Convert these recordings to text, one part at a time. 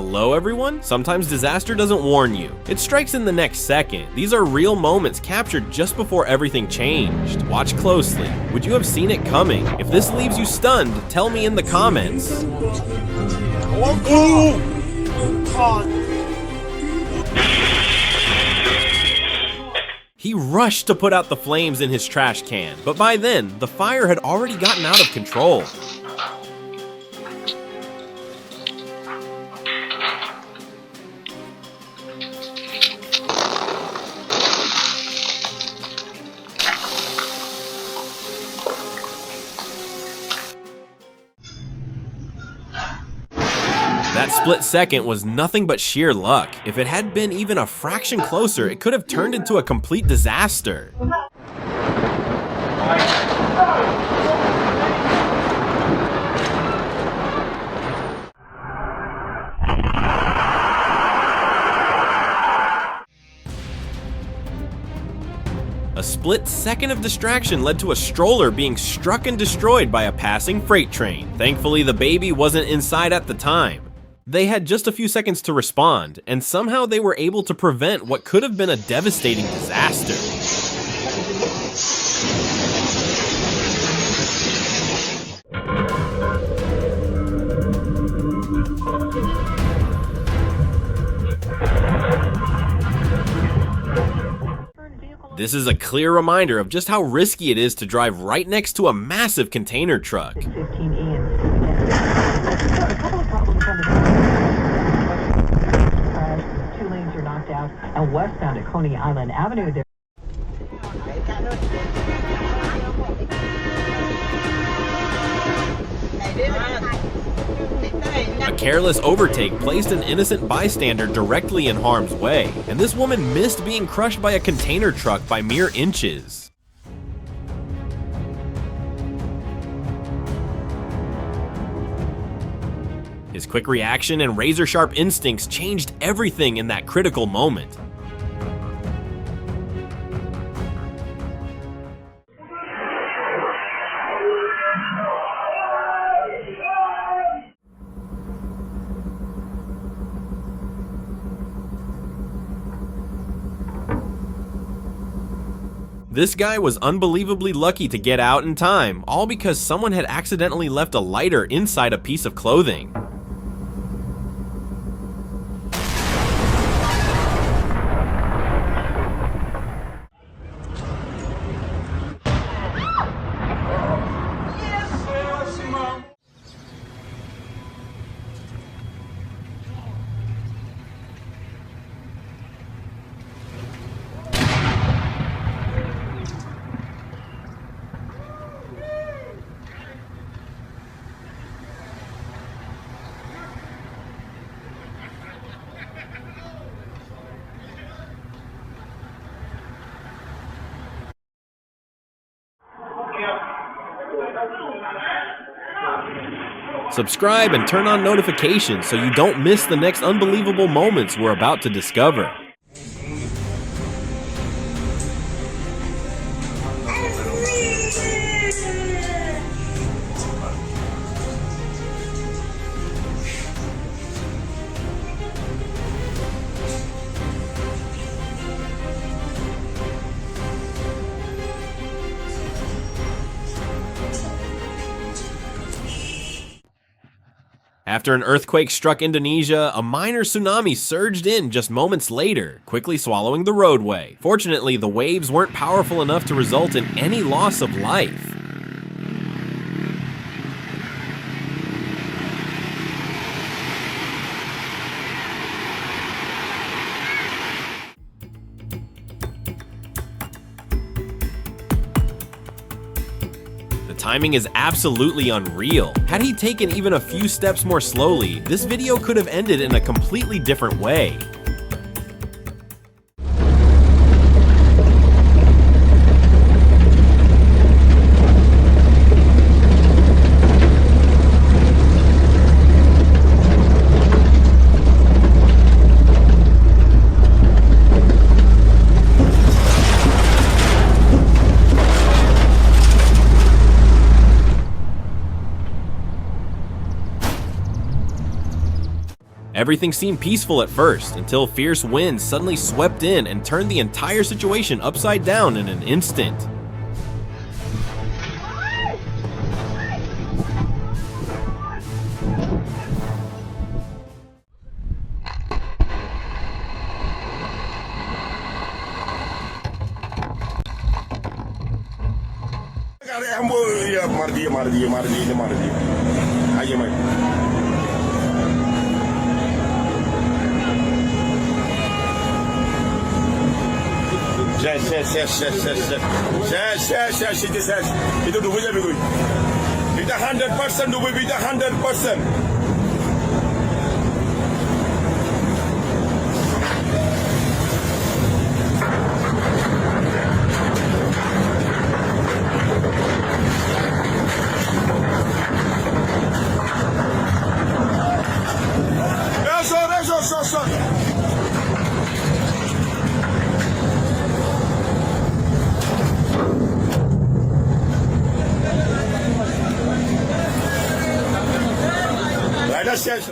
Hello everyone? Sometimes disaster doesn't warn you. It strikes in the next second. These are real moments captured just before everything changed. Watch closely. Would you have seen it coming? If this leaves you stunned, tell me in the comments. He rushed to put out the flames in his trash can, but by then, the fire had already gotten out of control. That split second was nothing but sheer luck. If it had been even a fraction closer, it could have turned into a complete disaster. A split second of distraction led to a stroller being struck and destroyed by a passing freight train. Thankfully, the baby wasn't inside at the time. They had just a few seconds to respond, and somehow they were able to prevent what could have been a devastating disaster. This is a clear reminder of just how risky it is to drive right next to a massive container truck. And westbound at Coney Island Avenue there. A careless overtake placed an innocent bystander directly in harm's way, and this woman missed being crushed by a container truck by mere inches. His quick reaction and razor-sharp instincts changed everything in that critical moment. This guy was unbelievably lucky to get out in time, all because someone had accidentally left a lighter inside a piece of clothing. Subscribe and turn on notifications so you don't miss the next unbelievable moments we're about to discover. After an earthquake struck Indonesia, a minor tsunami surged in just moments later, quickly swallowing the roadway. Fortunately, the waves weren't powerful enough to result in any loss of life. The timing is absolutely unreal. Had he taken even a few steps more slowly, this video could have ended in a completely different way. Everything seemed peaceful at first, until fierce winds suddenly swept in and turned the entire situation upside down in an instant. Itu dubunya begitu. Kita 100% dubu kita 100%. Eso. Gracias.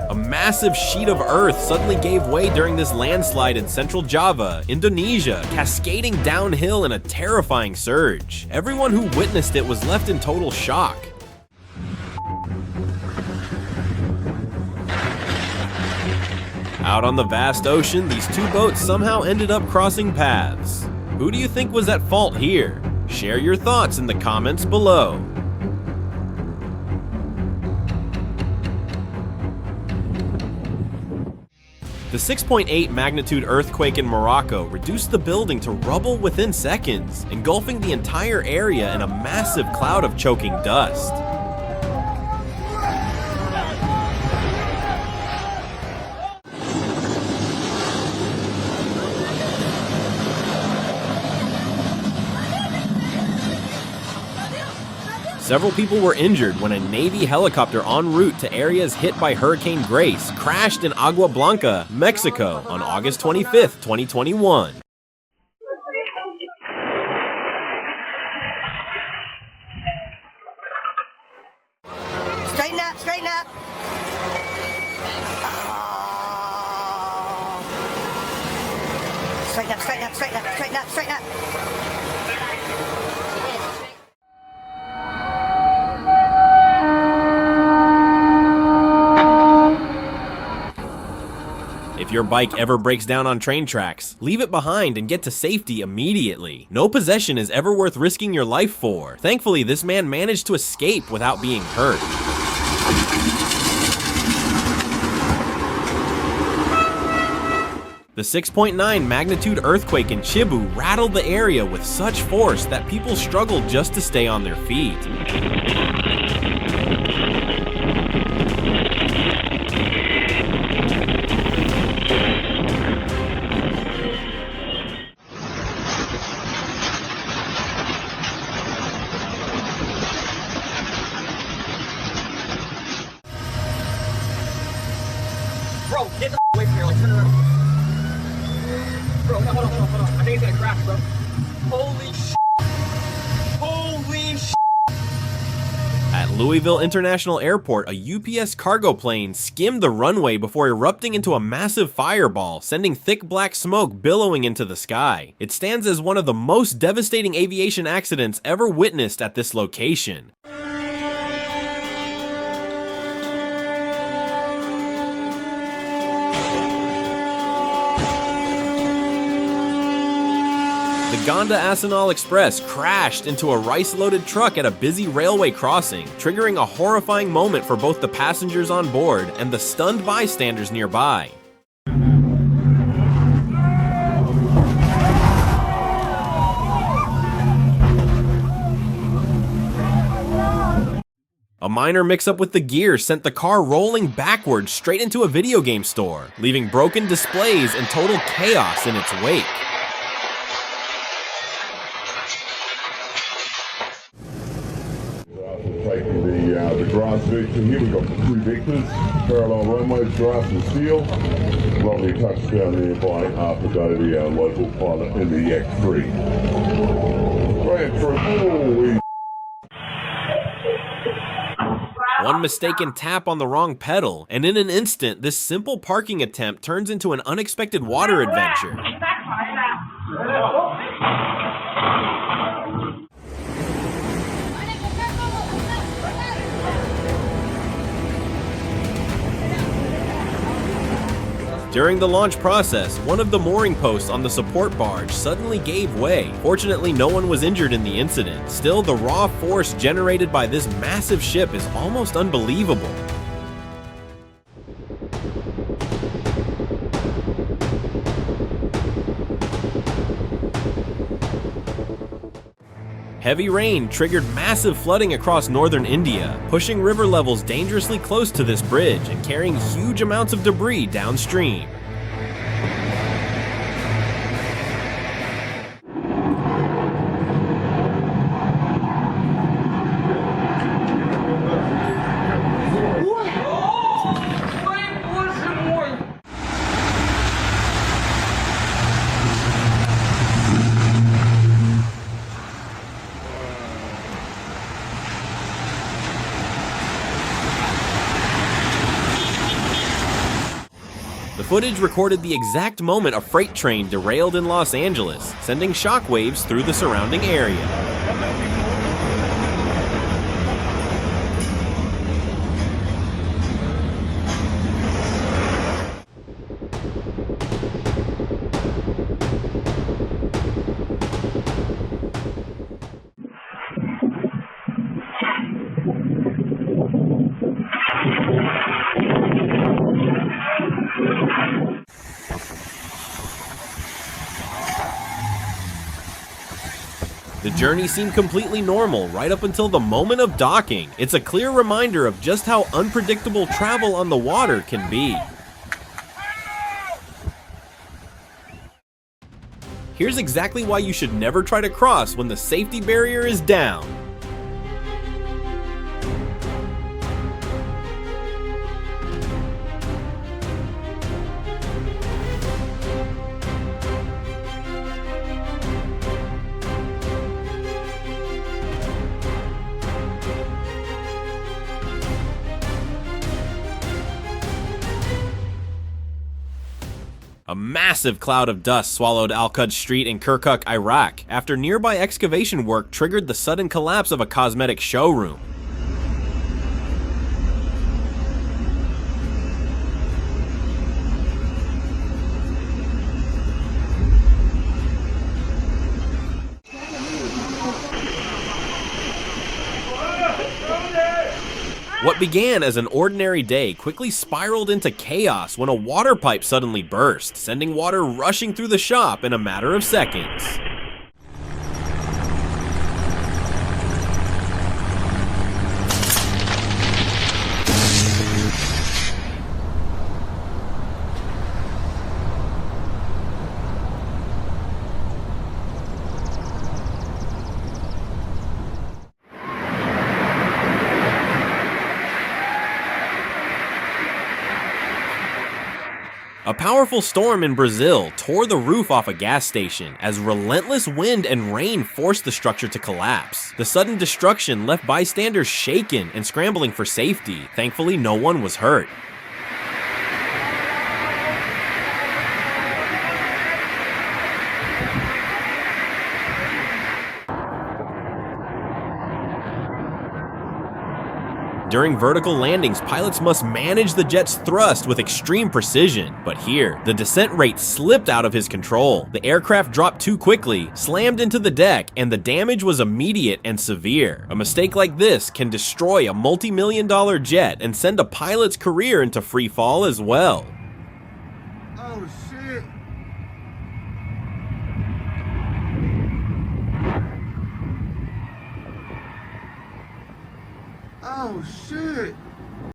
A massive sheet of earth suddenly gave way during this landslide in central Java, Indonesia, cascading downhill in a terrifying surge. Everyone who witnessed it was left in total shock. Out on the vast ocean, these two boats somehow ended up crossing paths. Who do you think was at fault here? Share your thoughts in the comments below. The 6.8 magnitude earthquake in Morocco reduced the building to rubble within seconds, engulfing the entire area in a massive cloud of choking dust. Several people were injured when a Navy helicopter en route to areas hit by Hurricane Grace crashed in Agua Blanca, Mexico on August 25th, 2021. Straighten up, straighten up. Straighten up, straighten up, straighten up, straighten up, straighten up. If your bike ever breaks down on train tracks, leave it behind and get to safety immediately. No possession is ever worth risking your life for. Thankfully, this man managed to escape without being hurt. The 6.9 magnitude earthquake in Chibu rattled the area with such force that people struggled just to stay on their feet. Bro, get the away from here, like turn around. Bro, no, hold on. I think it's gonna crash, bro. Holy shit. Holy shit. At Louisville International Airport, a UPS cargo plane skimmed the runway before erupting into a massive fireball, sending thick black smoke billowing into the sky. It stands as one of the most devastating aviation accidents ever witnessed at this location. The Gonda Asinal Express crashed into a rice-loaded truck at a busy railway crossing, triggering a horrifying moment for both the passengers on board and the stunned bystanders nearby. A minor mix-up with the gear sent the car rolling backwards straight into a video game store, leaving broken displays and total chaos in its wake. Taking the crossing Victor here. We've got 3 Victors, parallel runways, grass and steel. Lovely touchdown there by Arthur Davey, our local pilot in the Yak 3. Grand Troop, holy. One mistaken tap on the wrong pedal, and in an instant, this simple parking attempt turns into an unexpected water adventure. During the launch process, one of the mooring posts on the support barge suddenly gave way. Fortunately, no one was injured in the incident. Still, the raw force generated by this massive ship is almost unbelievable. Heavy rain triggered massive flooding across northern India, pushing river levels dangerously close to this bridge and carrying huge amounts of debris downstream. The footage recorded the exact moment a freight train derailed in Los Angeles, sending shockwaves through the surrounding area. The journey seemed completely normal right up until the moment of docking. It's a clear reminder of just how unpredictable travel on the water can be. Here's exactly why you should never try to cross when the safety barrier is down. A massive cloud of dust swallowed Al-Quds Street in Kirkuk, Iraq, after nearby excavation work triggered the sudden collapse of a cosmetic showroom. What began as an ordinary day quickly spiraled into chaos when a water pipe suddenly burst, sending water rushing through the shop in a matter of seconds. A powerful storm in Brazil tore the roof off a gas station as relentless wind and rain forced the structure to collapse. The sudden destruction left bystanders shaken and scrambling for safety. Thankfully, no one was hurt. During vertical landings, pilots must manage the jet's thrust with extreme precision. But here, the descent rate slipped out of his control. The aircraft dropped too quickly, slammed into the deck, and the damage was immediate and severe. A mistake like this can destroy a multi-million-dollar jet and send a pilot's career into free fall as well. Oh shit! Oh shit!